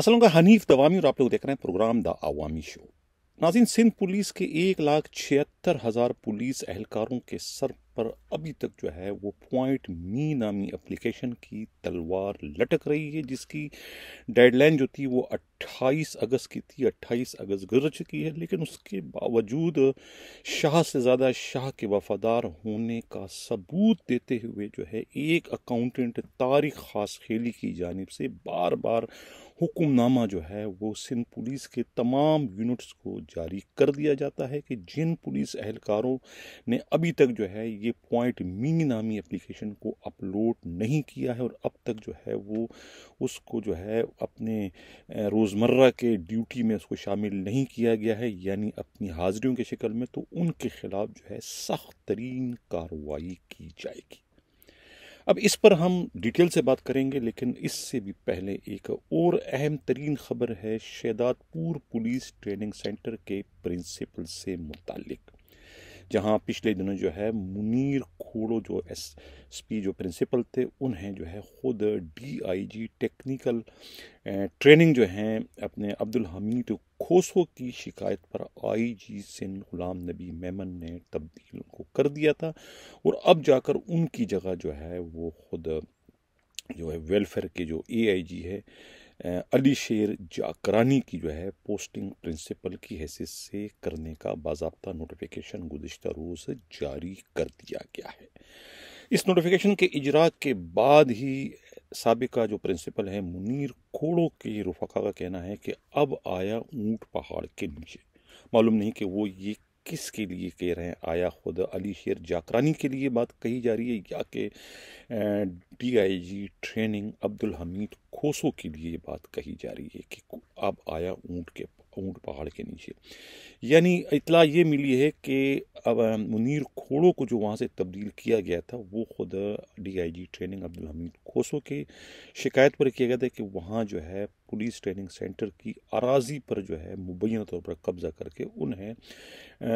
अस्सलाम का हनीफ दवामी और आप लोग देख रहे हैं प्रोग्राम द अवामी शो। नाज़रीन, सिंध पुलिस के 1,76,000 पुलिस एहलकारों के सर पर अभी तक जो है वो पॉइंट मी नामी एप्लीकेशन की तलवार लटक रही है, जिसकी डेडलाइन जो थी वो 28 अगस्त की थी। 28 अगस्त गुजर चुकी है, लेकिन उसके बावजूद शाह से ज़्यादा शाह के वफादार होने का सबूत देते हुए जो है एक अकाउंटेंट तारिक खास खेली की जानिब से बार बार हुक्मनामा जो है वो सिंध पुलिस के तमाम यूनिट्स को जारी कर दिया जाता है कि जिन पुलिस एहलकारों ने अभी तक जो है ये पॉइंट मी नामी एप्लीकेशन को अपलोड नहीं किया है और अब तक जो है वो उसको जो है अपने रोज़मर्रा के ड्यूटी में उसको शामिल नहीं किया गया है, यानी अपनी हाजिरियों की शक्ल में, तो उनके खिलाफ जो है सख्त तरीन कार्रवाई की जाएगी। अब इस पर हम डिटेल से बात करेंगे, लेकिन इससे भी पहले एक और अहम तरीन खबर है शहदादपुर पुलिस ट्रेनिंग सेंटर के प्रिंसिपल से मुतालिक, जहां पिछले दिनों जो है मुनीर खोड़ो जो एसपी जो प्रिंसिपल थे उन्हें जो है खुद डीआईजी टेक्निकल ट्रेनिंग जो हैं अपने अब्दुल हमीद खोसो की शिकायत पर आईजी सिंध गुलाम नबी मेमन ने तब्दील को कर दिया था और अब जाकर उनकी जगह जो है वो खुद जो है वेलफेयर के जो एआईजी है अली शेर जाकरानी की जो है पोस्टिंग प्रिंसिपल की हैसियत से करने का बाज़ाब्ता नोटिफिकेशन गुज़िश्ता रोज़ जारी कर दिया गया है। इस नोटिफिकेशन के इजरा के बाद ही साबिका जो प्रिंसिपल है मुनीर खोड़ो के रुफका का कहना है कि अब आया ऊंट पहाड़ के नीचे। मालूम नहीं कि वो ये किसके लिए कह रहे हैं, आया खुद अली शेर जाकरानी के लिए बात कही जा रही है या कि डीआईजी ट्रेनिंग अब्दुल हमीद खोसो के लिए बात कही जा रही है कि अब आया ऊंट पहाड़ के नीचे। यानी इतला ये मिली है कि अब मुनीर खोड़ो को जो वहाँ से तब्दील किया गया था वो खुद डीआईजी ट्रेनिंग अब्दुल हमीद खोसो के शिकायत पर किया गया था कि वहाँ जो है पुलिस ट्रेनिंग सेंटर की अराजी पर जो है मुबैना तौर पर कब्जा करके उन्हें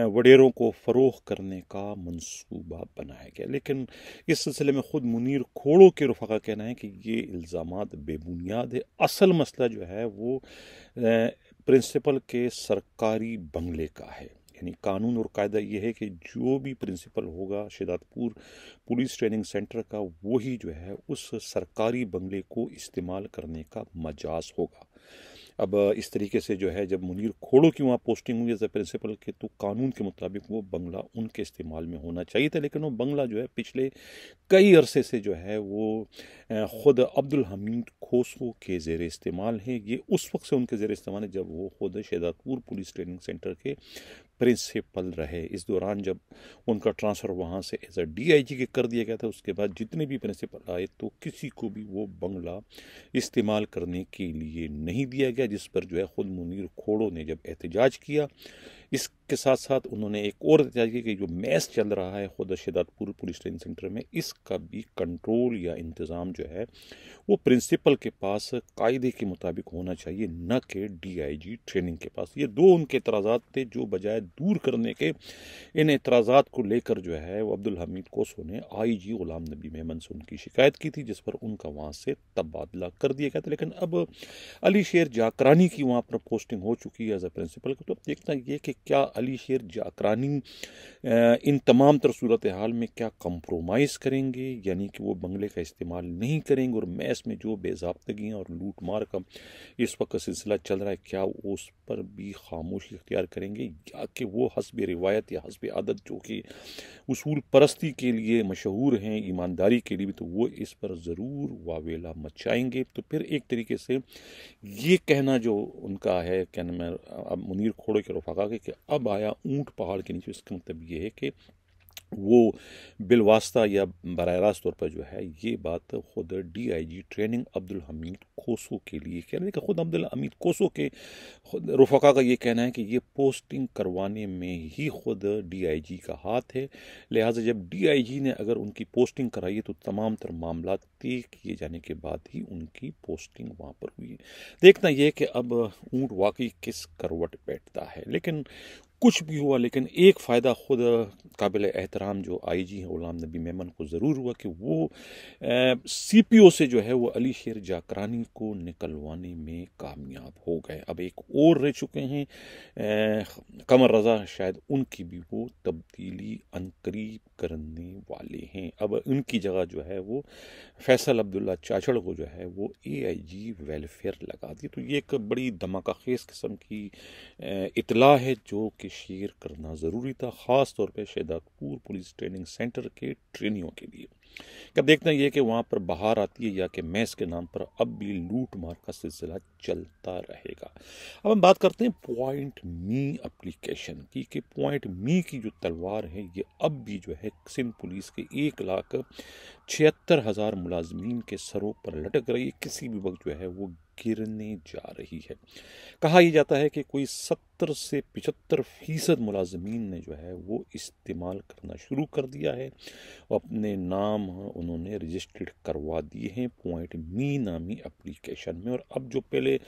वडेरों को फ़रोग़ करने का मंसूबा बनाया गया। लेकिन इस सिलसिले में ख़ुद मुनीर खोड़ो के रुफ़ा का कहना है कि ये इल्ज़ामात बेबुनियाद है। असल मसला जो है वो प्रिंसिपल के सरकारी बंगले का है। यानी कानून और कायदा ये है कि जो भी प्रिंसिपल होगा शहदादपुर पुलिस ट्रेनिंग सेंटर का, वही जो है उस सरकारी बंगले को इस्तेमाल करने का मजाज होगा। अब इस तरीके से जो है जब मुनीर खोड़ो की वहाँ पोस्टिंग हुई एज ए प्रिंसिपल के, तो कानून के मुताबिक वो बंगला उनके इस्तेमाल में होना चाहिए था, लेकिन वो बंगला जो है पिछले कई अरसे से जो है वो ख़ुद अब्दुल हमीद खोसो के ज़ेर इस्तेमाल है। ये उस वक्त से उनके ज़ेर इस्तेमाल है जब वो ख़ुद शहदादपुर पुलिस ट्रेनिंग सेंटर के प्रिंसिपल रहे। इस दौरान जब उनका ट्रांसफ़र वहाँ से एज ए डीआईजी के कर दिया गया था, उसके बाद जितने भी प्रिंसिपल आए तो किसी को भी वो बंगला इस्तेमाल करने के लिए नहीं दिया गया, जिस पर जो है ख़ुद मुनीर खोड़ो ने जब एहतजाज किया। इसके साथ साथ उन्होंने एक और एहतजाज किया कि जो मैच चल रहा है ख़ुद शहदादपुर पुलिस ट्रेनिंग सेंटर में, इसका भी कंट्रोल या इंतज़ाम जो है वो प्रिंसिपल के पास कायदे के मुताबिक होना चाहिए, न कि डीआईजी ट्रेनिंग के पास। ये दो उनके एतराज़ात थे जो बजाय दूर करने के, इन एतराज़ात को लेकर जो है वो अब्दुल हमीद खोसो ने आईजी गुलाम नबी मेमन से उनकी शिकायत की थी, जिस पर उनका वहाँ से तबादला कर दिया गया था। लेकिन अब अली शेर जाकरानी की वहाँ पर पोस्टिंग हो चुकी है एज ए प्रिंसिपल। तो अब देखना ये कि क्या अली शेर जाकरानी इन तमाम तर सूरत हाल में क्या कंप्रोमाइज़ करेंगे, यानी कि वो बंगले का इस्तेमाल नहीं करेंगे और मैस में जो बेज़ाब्तगियाँ और लूट मार का इस वक्त सिलसिला चल रहा है, क्या वो उस पर भी खामोशी इख्तियार करेंगे, या कि वो हस्ब रिवायत या हस्ब आदत जो कि उसूल परस्ती के लिए मशहूर हैं, ईमानदारी के लिए भी, तो वो इस पर ज़रूर वावेला मचाएंगे। तो फिर एक तरीके से ये कहना जो उनका है, कहना मैं अब मुनीर खोड़ो के रफ़ाका के कि अब आया ऊंट पहाड़ के नीचे, इसका मतलब ये है कि वो बिलवास्ता या बराह रास्त तौर पर जो है ये बात खुद डीआईजी ट्रेनिंग अब्दुल हमीद खोसो के लिए कह रहे हैं कि खुद अब्दुल हमीद खोसो के खुद रुफका का ये कहना है कि ये पोस्टिंग करवाने में ही खुद डीआईजी का हाथ है। लिहाजा जब डीआईजी ने अगर उनकी पोस्टिंग कराई है तो तमाम तर मामला तय किए जाने के बाद ही उनकी पोस्टिंग वहाँ पर हुई है। देखना यह कि अब ऊँट वाकई किस करवट बैठता है। लेकिन कुछ भी हुआ, लेकिन एक फ़ायदा खुद काबिल एहतराम जो आईजी हैं ग़ुलाम नबी मेमन को ज़रूर हुआ कि वो सीपीओ से जो है वो अली शेर जाकरानी को निकलवाने में कामयाब हो गए। अब एक और रह चुके हैं कमर रज़ा, शायद उनकी भी वो तब्दीली अनकरीब करने वाले हैं। अब उनकी जगह जो है वो फैसल अब्दुल्ला चाचड़ को जो है वो एआईजी वेलफेयर लगा दी। तो ये एक बड़ी धमाकाखेज किस्म की इतला है जो कि शेयर करना ज़रूरी था, ख़ास तौर पे शहदादपुर पुलिस ट्रेनिंग सेंटर के ट्रेनियों के लिए। क्या देखते हैं ये कि वहाँ पर बाहर आती है या कि मैस के नाम पर अब भी लूट मार का सिलसिला चलता रहेगा। अब हम बात करते हैं पॉइंट मी एप्लीकेशन की कि पॉइंट मी की जो तलवार है ये अब भी जो है सिंध पुलिस के 1,76,000 मुलाजमीन के सरों पर लटक रही है, किसी भी वक्त जो है वो गिरने जा रही है। कहा यह जाता है कि कोई 70 से 75% मुलाजमीन ने जो है वो इस्तेमाल करना शुरू कर दिया है और अपने नाम उन्होंने रजिस्टर्ड करवा दिए हैं पॉइंट मी नामी एप्लीकेशन में। और अब जो पहले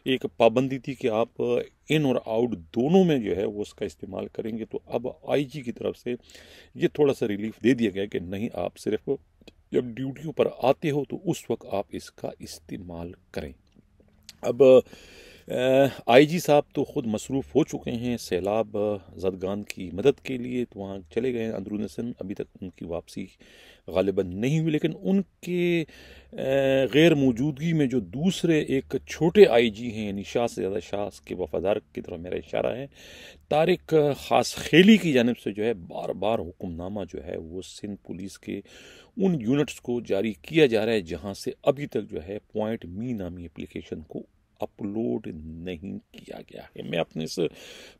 एक पाबंदी थी कि आप इन और आउट दोनों में जो है वो उसका इस्तेमाल करेंगे, तो अब आईजी की तरफ से ये थोड़ा सा रिलीफ दे दिया गया कि नहीं, आप सिर्फ जब ड्यूटियों पर आते हो तो उस वक्त आप इसका इस्तेमाल करें। अब आईजी साहब तो ख़ुद मसरूफ़ हो चुके हैं सैलाब ज़दगान की मदद के लिए, तो वहाँ चले गए हैं अंदरून सिंध। अभी तक उनकी वापसी गालिबन नहीं हुई, लेकिन उनके गैर मौजूदगी में जो दूसरे एक छोटे आईजी हैं, यानी शाह से ज़्यादा शाह के वफ़ादार की तरफ मेरा इशारा है, तारिक ख़ास खेली की जानिब से जो है बार बार हुक्मनामा जो है वो सिंध पुलिस के उन यूनिट्स को जारी किया जा रहा है जहाँ से अभी तक जो है पॉइंट मी नामी एप्लीकेशन को अपलोड नहीं किया गया है। मैं अपने इस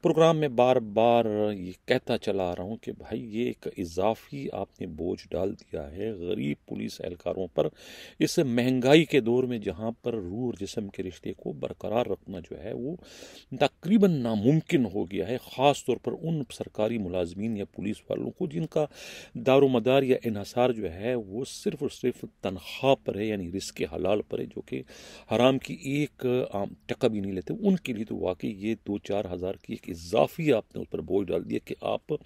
प्रोग्राम में बार बार ये कहता चला आ रहा हूँ कि भाई ये एक इजाफी आपने बोझ डाल दिया है गरीब पुलिस एहलकारों पर इस महंगाई के दौर में, जहाँ पर रूह और जिस्म के रिश्ते को बरकरार रखना जो है वो तकरीबन नामुमकिन हो गया है, ख़ास तौर पर उन सरकारी मुलाजमीन या पुलिस वालों को जिनका दारोमदार या इन्हसार जो है वो सिर्फ और सिर्फ तनख्वाह पर है, यानी रिस्क हलाल पर है, जो कि हराम की एक टका भी नहीं लेते। उनके लिए तो वाकई ये 2-4 हज़ार की एक इजाफी आपने उस पर बोझ डाल दिया कि आप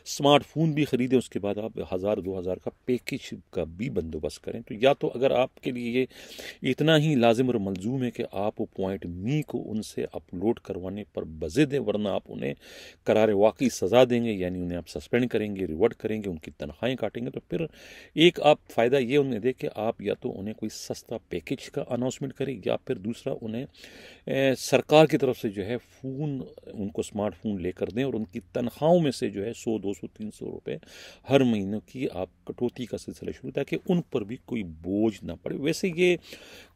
स्मार्टफोन भी ख़रीदें, उसके बाद आप 1,000-2,000 का पैकेज का भी बंदोबस्त करें। तो या तो अगर आपके लिए ये इतना ही लाजिम और मलजूम है कि आप पॉइंट मी को उनसे अपलोड करवाने पर बज़े दें, वरना आप उन्हें करार वाकई सज़ा देंगे, यानी उन्हें आप सस्पेंड करेंगे, रिवर्ट करेंगे, उनकी तनख्वाहें काटेंगे, तो फिर एक आप फ़ायदा ये उन्हें दें कि आप या तो उन्हें कोई सस्ता पैकेज का अनाउंसमेंट करें, या फिर दूसरा उन्हें सरकार की तरफ से जो है फ़ोन, उनको स्मार्टफोन लेकर दें और उनकी तनख्वाहों में से जो है 100, 200, 300 रुपये हर महीने की आप कटौती का सिलसिला शुरू, ताकि उन पर भी कोई बोझ ना पड़े। वैसे ये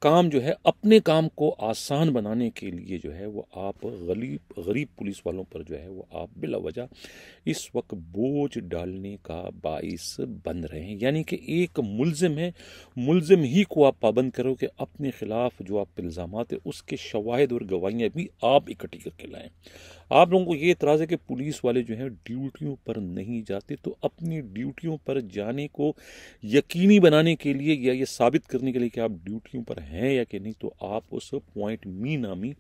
काम जो है अपने काम को आसान बनाने के लिए जो है वो आप गरीब पुलिस वालों पर जो है वो आप बिला वजह इस वक्त बोझ डालने का बाइस बन रहे हैं। यानी कि एक मुलजिम है, मुलजिम ही को आप पाबंद करो कि अपने खिलाफ जो आप इल्ज़ामात है उसके शवाहिद और गवाहियाँ भी आप इकट्ठी करके लाएं। आप लोगों को ये एतराज़ है कि पुलिस वाले जो हैं ड्यूटियों पर नहीं जाते, तो अपनी ड्यूटियों पर जाने को यकीनी बनाने के लिए या ये साबित करने के लिए कि आप ड्यूटियों पर हैं या कि नहीं, तो आप उस पॉइंट मी नामी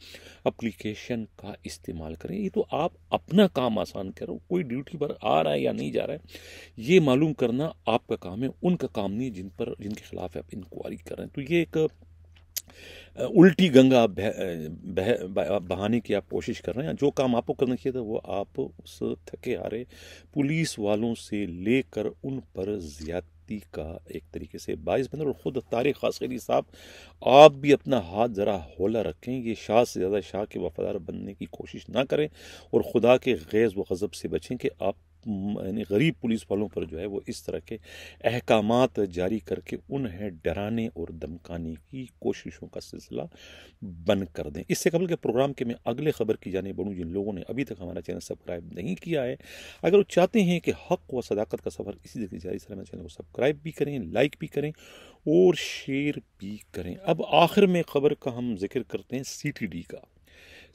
एप्लीकेशन का इस्तेमाल करें। ये तो आप अपना काम आसान करो, कोई ड्यूटी पर आ रहा है या नहीं जा रहा है ये मालूम करना आपका काम है, उनका काम नहीं जिनके खिलाफ आप इंक्वायरी कर रहे हैं। तो ये एक उल्टी गंगा बहाने की आप कोशिश कर रहे हैं। जो काम आपको करना चाहिए था वो आप उस थके हारे पुलिस वालों से लेकर उन पर ज्यादती का एक तरीके से बाइस बन रहे। और ख़ुद तारिक ख़ासकरी साहब आप भी अपना हाथ ज़रा हौला रखें, ये शाह से ज़्यादा शाह के वफ़ादार बनने की कोशिश ना करें और ख़ुदा के गैज़ व गज़ब से बचें कि आप यानी गरीब पुलिस वालों पर जो है वो इस तरह के अहकामात जारी करके उन्हें डराने और धमकाने की कोशिशों का सिलसिला बंद कर दें। इससे कबल के प्रोग्राम के मैं अगले खबर की जाने बढ़ूँ, जिन लोगों ने अभी तक हमारा चैनल सब्सक्राइब नहीं किया है, अगर वो चाहते हैं कि हक़ व सदाकत का सफ़र इसी तरह जारी सलामत, चैनल को सब्सक्राइब भी करें, लाइक भी करें और शेयर भी करें। अब आखिर में खबर का हम जिक्र करते हैं CTD का।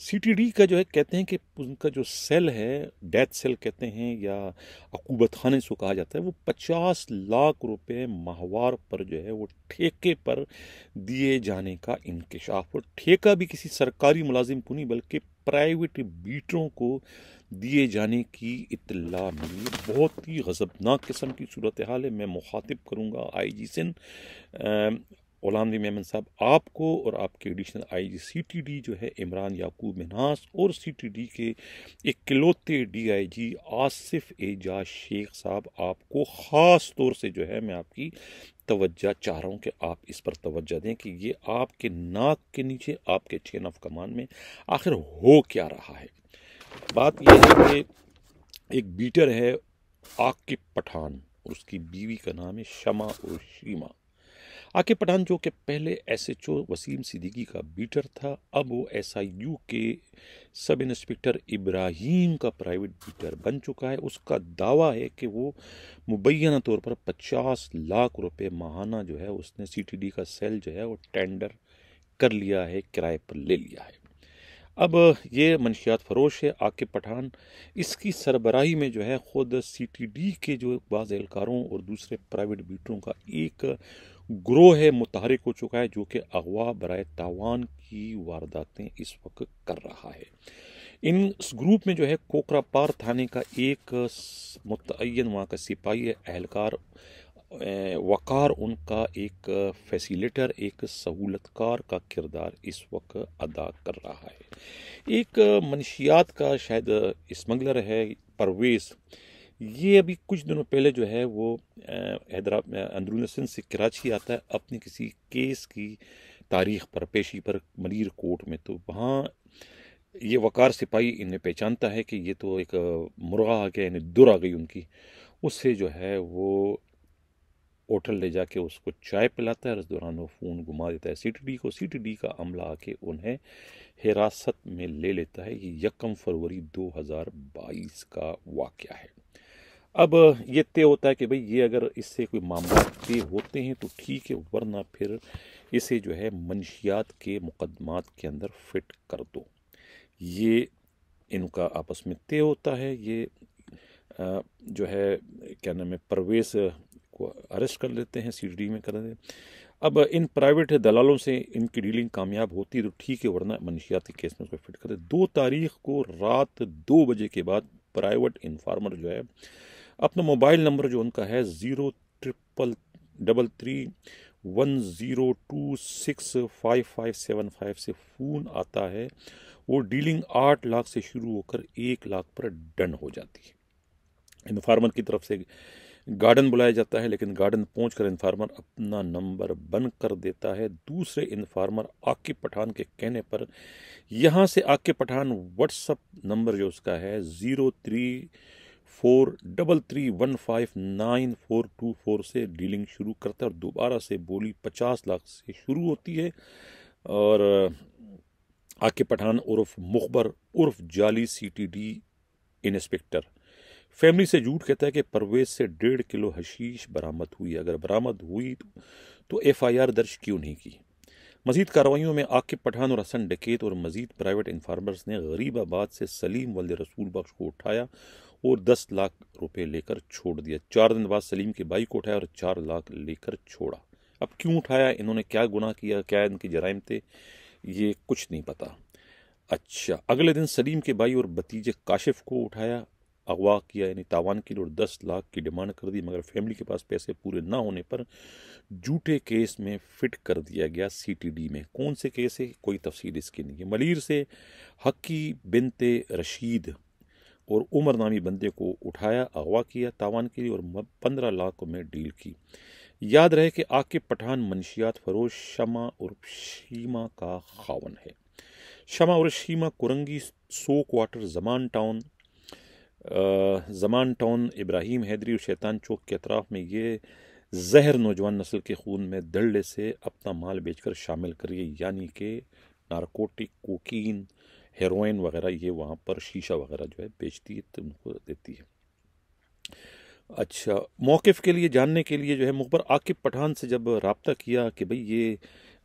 CTD का जो है कहते हैं कि उनका जो सेल है, डेथ सेल कहते हैं या अकूबत खाने से कहा जाता है, वो 50 लाख रुपए माहवार पर जो है वो ठेके पर दिए जाने का इंकशाफ। और ठेका भी किसी सरकारी मुलाजिम को नहीं बल्कि प्राइवेट बीटरों को दिए जाने की इत्तला मिली। बहुत ही गज़बनाक किस्म की सूरत हाल है। मैं मुखातिब करूँगा IG सिंध ग़ुलाम नबी मेमन साहब आपको और आपके एडिशनल IG CTD जो है इमरान याकूब मिन्हास और CTD के इकलौते DIG आसिफ एजाज शेख साहब आपको ख़ास तौर से जो है मैं आपकी तवज्जो चाह रहा हूँ कि आप इस पर तवज्जो दें कि ये आपके नाक के नीचे आपके चेन ऑफ कमांड में आखिर हो क्या रहा है। बात यह है कि एक बीटर है आकिब पठान और उसकी बीवी का नाम है शमा और शीमा। आकिब पठान जो कि पहले SHO वसीम सिद्दीकी का बीटर था, अब वो SIU के सब इंस्पेक्टर इब्राहीम का प्राइवेट बीटर बन चुका है। उसका दावा है कि वो मुबैना तौर पर 50 लाख रुपए माहाना जो है उसने CTD का सेल जो है वो टेंडर कर लिया है, किराए पर ले लिया है। अब ये मनशियात फरोश है आकिब पठान। इसकी सरबराही में जो है ख़ुद CTD के जो बाज़ एहलकारों और दूसरे प्राइवेट बीटरों का एक ग्रोह है मुतहरिक हो चुका है, जो कि अगवा बराए तावान की वारदातें इस वक्त कर रहा है। इस ग्रुप में जो है कोकरापार थाने का एक मुतअय्यन वहाँ का सिपाही एहलकार वक़ार उनका एक फैसिलेटर, एक सहूलतकार का किरदार इस वक्त अदा कर रहा है। एक मनशियात का शायद स्मगलर है परवेज़, ये अभी कुछ दिनों पहले जो है वो हैदराबाद अंदरून सिंध से कराची आता है अपनी किसी केस की तारीख पर पेशी पर मलीर कोर्ट में। तो वहाँ ये वक़ार सिपाही इन्हें पहचानता है कि ये तो एक मुर्गा आ गया, यानी दुर आ गई उनकी। उससे जो है वो होटल ले जाके उसको चाय पिलाता है और इस दौरान वो फ़ोन घुमा देता है CTD को। CTD का अमला आके उन्हें हिरासत में ले लेता है। ये 1 फरवरी 2022 का वाक़या है। अब ये तय होता है कि भाई ये अगर इससे कोई मामला तय होते हैं तो ठीक है, वरना फिर इसे जो है मनशियात के मुकदमात के अंदर फिट कर दो। ये इनका आपस में तय होता है। ये जो है क्या नाम है परवेज़ को अरेस्ट कर लेते हैं, CTD में कर देते हैं। अब इन प्राइवेट दलालों से इनकी डीलिंग कामयाब होती है तो ठीक है, वरना मनशियाती केस में उसको फिट कर दे। 2 तारीख को रात 2 बजे के बाद प्राइवेट इन्फार्मर जो है अपना मोबाइल नंबर जो उनका है 033310265575 से फ़ोन आता है। वो डीलिंग 8 लाख से शुरू होकर 1 लाख पर डन हो जाती है। इन्फार्मर की तरफ से गार्डन बुलाया जाता है, लेकिन गार्डन पहुंचकर इन्फार्मर अपना नंबर बंद कर देता है। दूसरे इन्फार्मर आकिब पठान के कहने पर यहाँ से आकिब पठान व्हाट्सअप नंबर जो उसका है 0343315944 से डीलिंग शुरू करता है और दोबारा से बोली 50 लाख से शुरू होती है। और आकिब पठान उर्फ मुखबर उर्फ जाली CTD इंस्पेक्टर फैमिली से झूठ कहता है कि परवेज से 1.5 किलो हशीश बरामद हुई। अगर बरामद हुई तो FIR दर्ज क्यों नहीं की। मजीद कार्रवाइयों में आकिब पठान और हसन डकैत और मजीद प्राइवेट इन्फार्मर्स ने गरीबाबाद से सलीम वल्द रसूल बख्श को उठाया और 10 लाख रुपए लेकर छोड़ दिया। 4 दिन बाद सलीम के भाई को उठाया और 4 लाख लेकर छोड़ा। अब क्यों उठाया, इन्होंने क्या गुनाह किया, क्या इनकी जराइम थे, ये कुछ नहीं पता। अच्छा, अगले दिन सलीम के भाई और भतीजे काशिफ को उठाया, अगवा किया, यानी तावान के लिए, और 10 लाख की डिमांड कर दी। मगर फैमिली के पास पैसे पूरे ना होने पर झूठे केस में फिट कर दिया गया CTD में। कौन से केस है, कोई तफसील इसकी नहीं है। मलीर से हकी बिनते रशीद और उमर नामी बंदे को उठाया, अगवा किया तावान के लिए और 15 लाख में डील की। याद रहे कि आकिब पठान मनशियात फरोश शमा और शीमा का खावन है। शमा और शीमा कुरंगी 100 क्वार्टर ज़मान टाउन इब्राहिम हैदरी और शैतान चौक के अतराफ़ में ये जहर नौजवान नस्ल के खून में दल्ले से अपना माल बेचकर शामिल करिए, यानी कि नारकोटिक, कोकीन, हेरोइन वगैरह ये वहाँ पर शीशा वगैरह जो है बेचती है तो उनको देती है। अच्छा, मौक़िफ़ के लिए जानने के लिए जो है मुखबर आकिब पठान से जब रब्ता किया कि भाई ये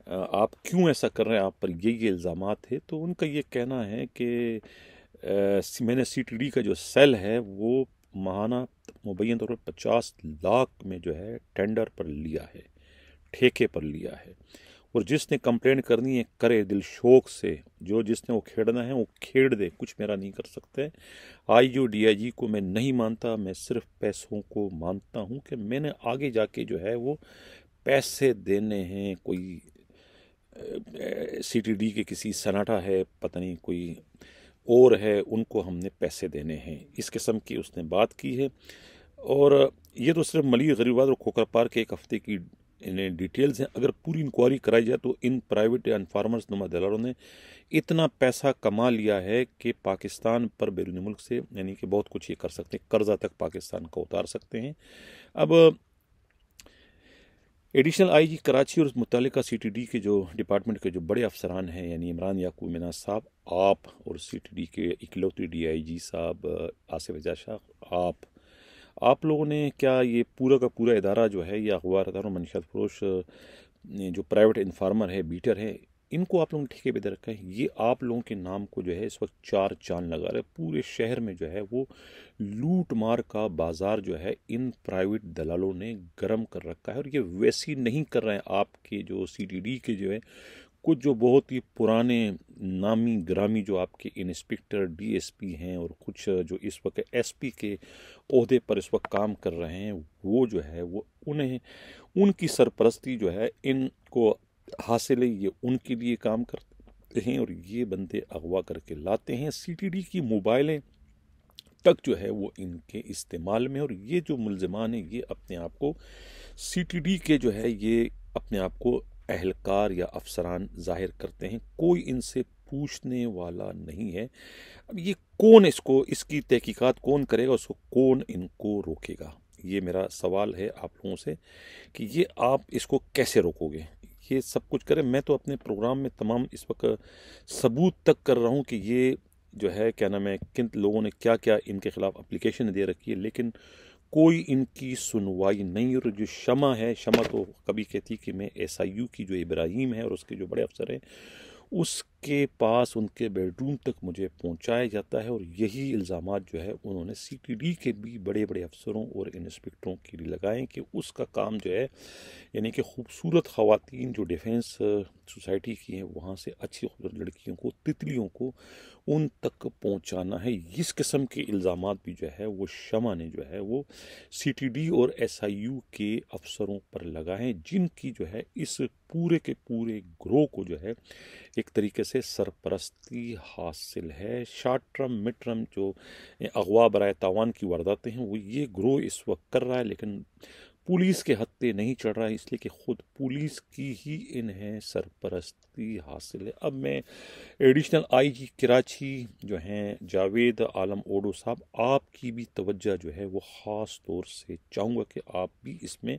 आप क्यों ऐसा कर रहे हैं, आप पर ये इल्ज़ामात है, तो उनका ये कहना है कि मैंने CTD का जो सेल है वो माहाना मुबैयन तौर पर 50 लाख में जो है टेंडर पर लिया है, ठेके पर लिया है। और जिसने कंप्लेंट करनी है करे दिल शौक से, जो जिसने वो खेड़ना है वो खेड़ दे, कुछ मेरा नहीं कर सकते। आईजी डीआईजी को मैं नहीं मानता, मैं सिर्फ पैसों को मानता हूँ कि मैंने आगे जाके जो है वो पैसे देने हैं। कोई सीटीडी के किसी सनाटा है, पता नहीं कोई और है, उनको हमने पैसे देने हैं, इस किस्म की उसने बात की है। और ये तो सिर्फ मलिक गरीबाबाद और खोखर पार के एक हफ्ते की इन्हें डिटेल्स हैं। अगर पूरी इंक्वायरी कराई जाए तो इन प्राइवेट एंड फार्मर्स नुमा दलालों ने इतना पैसा कमा लिया है कि पाकिस्तान पर बैरून मुल्क से यानी कि बहुत कुछ ये कर सकते हैं, कर्जा तक पाकिस्तान का उतार सकते हैं। अब एडिशनल आईजी कराची और मुतल्लिका सीटीडी के जो डिपार्टमेंट के जो बड़े अफसरान हैं, यानी इमरान याकूब मीना साहब, आप और सीटीडी के इकलौते डीआईजी साहब आसिफ एजाज शाह, आप लोगों ने क्या ये पूरा का पूरा इदारा जो है, ये अखबार और मंशियात फरोश जो प्राइवेट इन्फार्मर है, बीटर है, इनको आप लोगों ने ठेके पे दे रखा है। ये आप लोगों के नाम को जो है इस वक्त चार चांद लगा रहे। पूरे शहर में जो है वो लूट मार का बाजार जो है इन प्राइवेट दलालों ने गर्म कर रखा है। और ये वैसे ही नहीं कर रहे हैं आपके जो सीटीडी के जो है कुछ जो बहुत ही पुराने नामी ग्रामी जो आपके इंस्पेक्टर डीएसपी हैं और कुछ जो इस वक्त एसपी के ओहदे पर इस वक्त काम कर रहे हैं, वो जो है वो उन्हें उनकी सरपरस्ती जो है इनको हासिल है, ये उनके लिए काम करते हैं और ये बंदे अगवा करके लाते हैं। सीटीडी की मोबाइलें तक जो है वो इनके इस्तेमाल में। और ये जो मुल्ज़िमान हैं ये अपने आप को सीटीडी के जो है ये अपने आप को अहलकार या अफसरान जाहिर करते हैं। कोई इनसे पूछने वाला नहीं है। अब ये कौन इसको इसकी तहकीकात कौन करेगा, उसको कौन इनको रोकेगा? ये मेरा सवाल है आप लोगों से कि ये आप इसको कैसे रोकोगे? ये सब कुछ करें। मैं तो अपने प्रोग्राम में तमाम इस वक्त सबूत तक कर रहा हूँ कि ये जो है क्या नाम है, किन लोगों ने क्या क्या इनके खिलाफ एप्लीकेशन दे रखी है, लेकिन कोई इनकी सुनवाई नहीं। और जो शमा है, शमा तो कभी कहती कि मैं एसआईयू की जो इब्राहिम है और उसके जो बड़े अफसर हैं उसके पास उनके बेडरूम तक मुझे पहुंचाया जाता है। और यही इल्ज़ामात जो है उन्होंने सीटीडी के भी बड़े बड़े अफसरों और इंस्पेक्टरों के लिए लगाए कि उसका काम जो है यानी कि खूबसूरत ख़वातीन जो डिफेंस सोसाइटी की हैं वहाँ से अच्छी खूबसूरत लड़कियों को, तितलियों को उन तक पहुँचाना है। इस किस्म के इल्ज़ामात भी जो है वो शमा ने जो है वो सीटीडी और एसआईयू के अफसरों पर लगाए, जिनकी जो है इस पूरे के पूरे ग्रोह को जो है एक तरीके से सरपरस्ती हासिल है। शॉर्ट टर्म मिड टर्म जो अगवा बराए तावान की वारदातें हैं वो ये ग्रोह इस वक्त कर रहा है, लेकिन पुलिस के हत्थे नहीं चढ़ रहा है, इसलिए कि खुद पुलिस की ही इन्हें सरपरस्ती हासिल है। अब मैं एडिशनल आईजी कराची जो हैं जावेद आलम ओडो साहब, आपकी भी तवज्जो जो है वो ख़ास तौर से चाहूँगा कि आप भी इसमें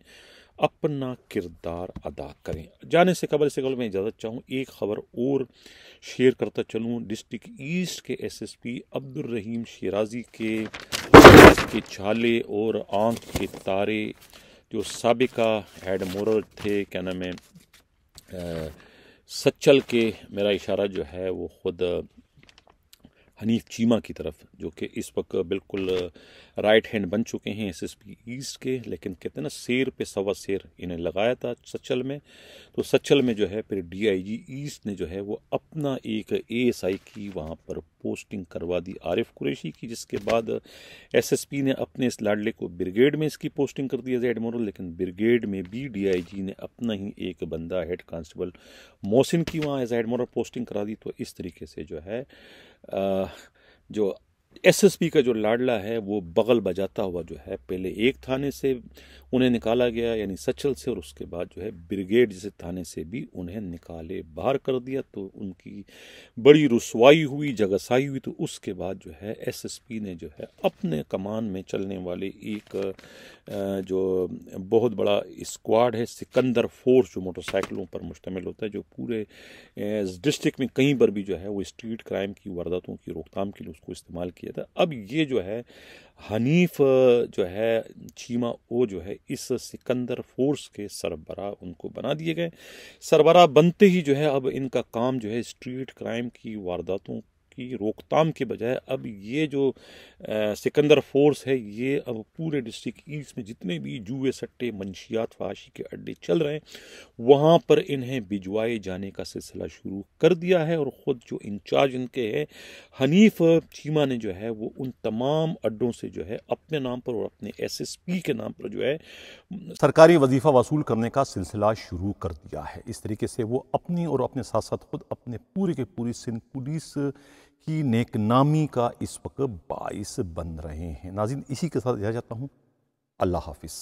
अपना किरदार अदा करें। जाने से कबल मैं इजाज़त चाहूँ, एक ख़बर और शेयर करता चलूँ। डिस्ट्रिक्ट ईस्ट के एसएसपी अब्दुल रहीम शिराजी के छाले और आँख के तारे जो साबिका हेड मोरल थे, क्या नाम है, सच्चल के, मेरा इशारा जो है वो ख़ुद हनीफ चीमा की तरफ, जो कि इस वक्त बिल्कुल राइट हैंड बन चुके हैं एसएसपी ईस्ट के। लेकिन कहते हैं ना, शेर पे सवा शेर इन्हें लगाया था सच्चल में। तो सच्चल में जो है फिर डीआईजी ईस्ट ने जो है वो अपना एक एएसआई की वहाँ पर पोस्टिंग करवा दी, आरिफ कुरैशी की, जिसके बाद एसएसपी ने अपने इस लाडले को ब्रिगेड में इसकी पोस्टिंग कर दी एज एडमिरल। लेकिन ब्रिगेड में भी डीआईजी ने अपना ही एक बंदा हेड कांस्टेबल मोहसिन की वहाँ एज एडमिरल पोस्टिंग करा दी। तो इस तरीके से जो है जो एसएसपी का जो लाडला है वो बगल बजाता हुआ जो है पहले एक थाने से उन्हें निकाला गया यानी सच्चल से, और उसके बाद जो है ब्रिगेड जैसे थाने से भी उन्हें निकाले बाहर कर दिया। तो उनकी बड़ी रुसवाई हुई, जगसाई हुई। तो उसके बाद जो है एसएसपी ने जो है अपने कमान में चलने वाले एक जो बहुत बड़ा स्क्वाड है, सिकंदर फोर्स, जो मोटरसाइकिलों पर मुश्तमिल होता है, जो पूरे डिस्ट्रिक्ट में कहीं पर भी जो है वो स्ट्रीट क्राइम की वारदातों की रोकथाम के लिए उसको इस्तेमाल किया था। अब ये जो है हनीफ जो है चीमा, वो जो है इस सिकंदर फोर्स के सरबराह उनको बना दिए गए। सरबराह बनते ही जो है अब इनका काम जो है स्ट्रीट क्राइम की वारदातों की रोकथाम के बजाय अब ये जो सिकंदर फोर्स है ये अब पूरे डिस्ट्रिक्ट ईस्ट में जितने भी जुए सट्टे मंशियात फहाशी के अड्डे चल रहे हैं वहाँ पर इन्हें भिजवाए जाने का सिलसिला शुरू कर दिया है। और ख़ुद जो इंचार्ज इनके हैं हनीफ चीमा ने जो है वो उन तमाम अड्डों से जो है अपने नाम पर और अपने SSP के नाम पर जो है सरकारी वजीफ़ा वसूल करने का सिलसिला शुरू कर दिया है। इस तरीके से वो अपनी और अपने साथ साथ खुद अपने पूरी के पूरी सिंध पुलिस की नेकनामी का इस वक्त बाइस बन रहे हैं। नाज़रीन, इसी के साथ इजाज़त चाहता हूँ। अल्लाह हाफिज़।